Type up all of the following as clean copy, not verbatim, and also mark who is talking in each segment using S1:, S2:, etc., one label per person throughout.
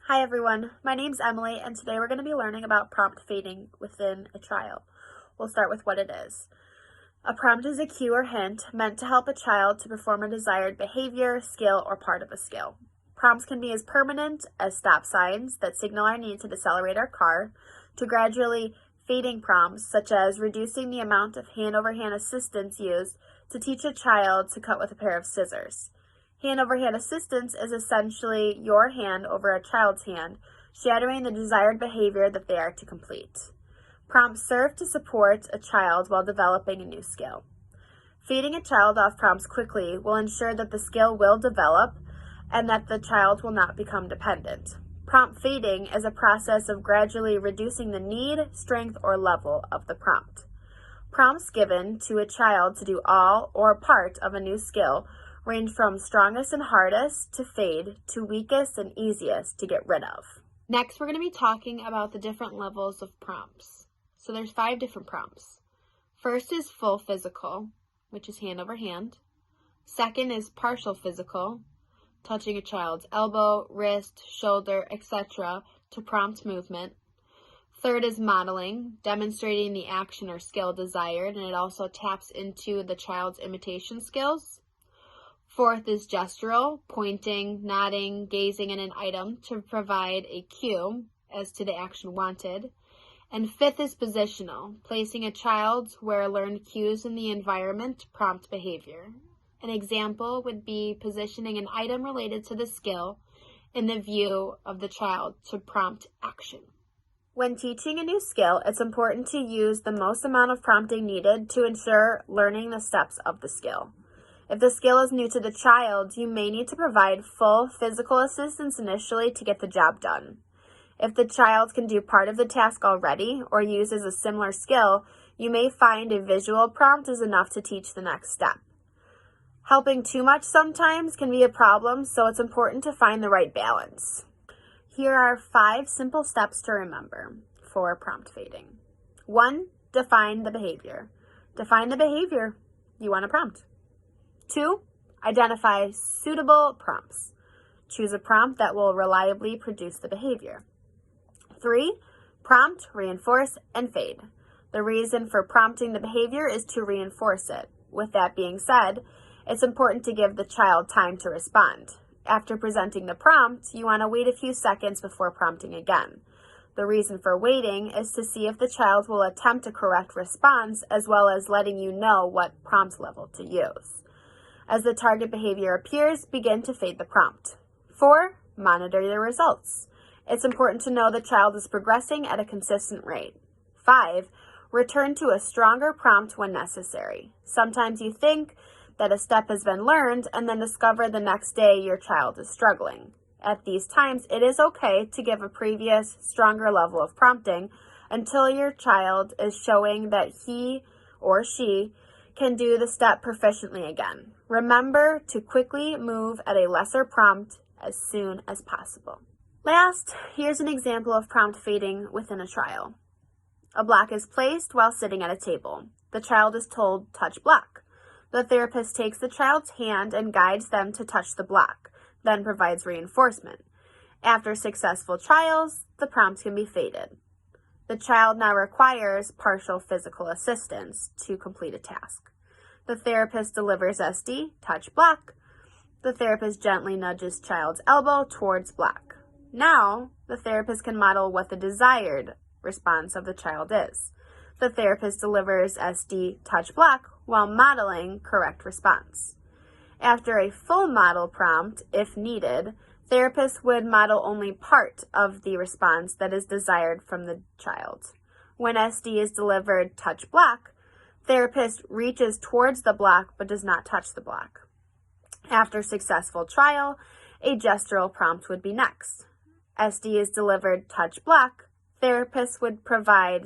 S1: Hi everyone, my name's Emily and today we're going to be learning about prompt fading within a trial. We'll start with what it is. A prompt is a cue or hint meant to help a child to perform a desired behavior, skill, or part of a skill. Prompts can be as permanent as stop signs that signal our need to decelerate our car, to gradually fading prompts such as reducing the amount of hand-over-hand assistance used to teach a child to cut with a pair of scissors. Hand-over-hand assistance is essentially your hand over a child's hand, shadowing the desired behavior that they are to complete. Prompts serve to support a child while developing a new skill. Feeding a child off prompts quickly will ensure that the skill will develop and that the child will not become dependent. Prompt fading is a process of gradually reducing the need, strength, or level of the prompt. Prompts given to a child to do all or part of a new skill range from strongest and hardest to fade to weakest and easiest to get rid of. Next, we're going to be talking about the different levels of prompts. So there's 5 different prompts. First is full physical, which is hand over hand. Second is partial physical, touching a child's elbow, wrist, shoulder, etc. to prompt movement. Third is modeling, demonstrating the action or skill desired, and it also taps into the child's imitation skills. Fourth is gestural, pointing, nodding, gazing at an item to provide a cue as to the action wanted. And fifth is positional, placing a child where learned cues in the environment to prompt behavior. An example would be positioning an item related to the skill in the view of the child to prompt action. When teaching a new skill, it's important to use the most amount of prompting needed to ensure learning the steps of the skill. If the skill is new to the child, you may need to provide full physical assistance initially to get the job done. If the child can do part of the task already or uses a similar skill, you may find a visual prompt is enough to teach the next step. Helping too much sometimes can be a problem, so it's important to find the right balance. Here are 5 simple steps to remember for prompt fading. 1. Define the behavior. Define the behavior you want to prompt. 2. Identify suitable prompts. Choose a prompt that will reliably produce the behavior. 3. Prompt, reinforce, and fade. The reason for prompting the behavior is to reinforce it. With that being said, it's important to give the child time to respond. After presenting the prompt, you want to wait a few seconds before prompting again. The reason for waiting is to see if the child will attempt a correct response, as well as letting you know what prompt level to use. As the target behavior appears, begin to fade the prompt. 4. Monitor the results. It's important to know the child is progressing at a consistent rate. 5. Return to a stronger prompt when necessary. Sometimes you think that a step has been learned and then discover the next day your child is struggling. At these times, it is okay to give a previous, stronger level of prompting until your child is showing that he or she can do the step proficiently again. Remember to quickly move at a lesser prompt as soon as possible. Last, here's an example of prompt fading within a trial. A block is placed while sitting at a table. The child is told, touch block. The therapist takes the child's hand and guides them to touch the block, then provides reinforcement. After successful trials, the prompt can be faded. The child now requires partial physical assistance to complete a task. The therapist delivers SD, touch block. The therapist gently nudges child's elbow towards block. Now, the therapist can model what the desired response of the child is. The therapist delivers SD, touch block, while modeling correct response. After a full model prompt, if needed, therapists would model only part of the response that is desired from the child. When SD is delivered, touch block, therapist reaches towards the block but does not touch the block. After successful trial, a gestural prompt would be next. SD is delivered, touch block, therapist would provide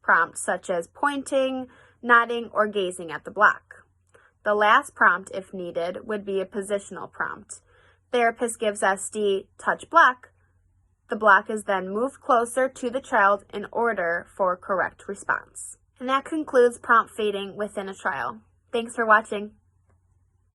S1: prompts such as pointing, nodding, or gazing at the block. The last prompt, if needed, would be a positional prompt. Therapist gives SD, touch block. The block is then moved closer to the child in order for correct response. And that concludes prompt fading within a trial. Thanks for watching.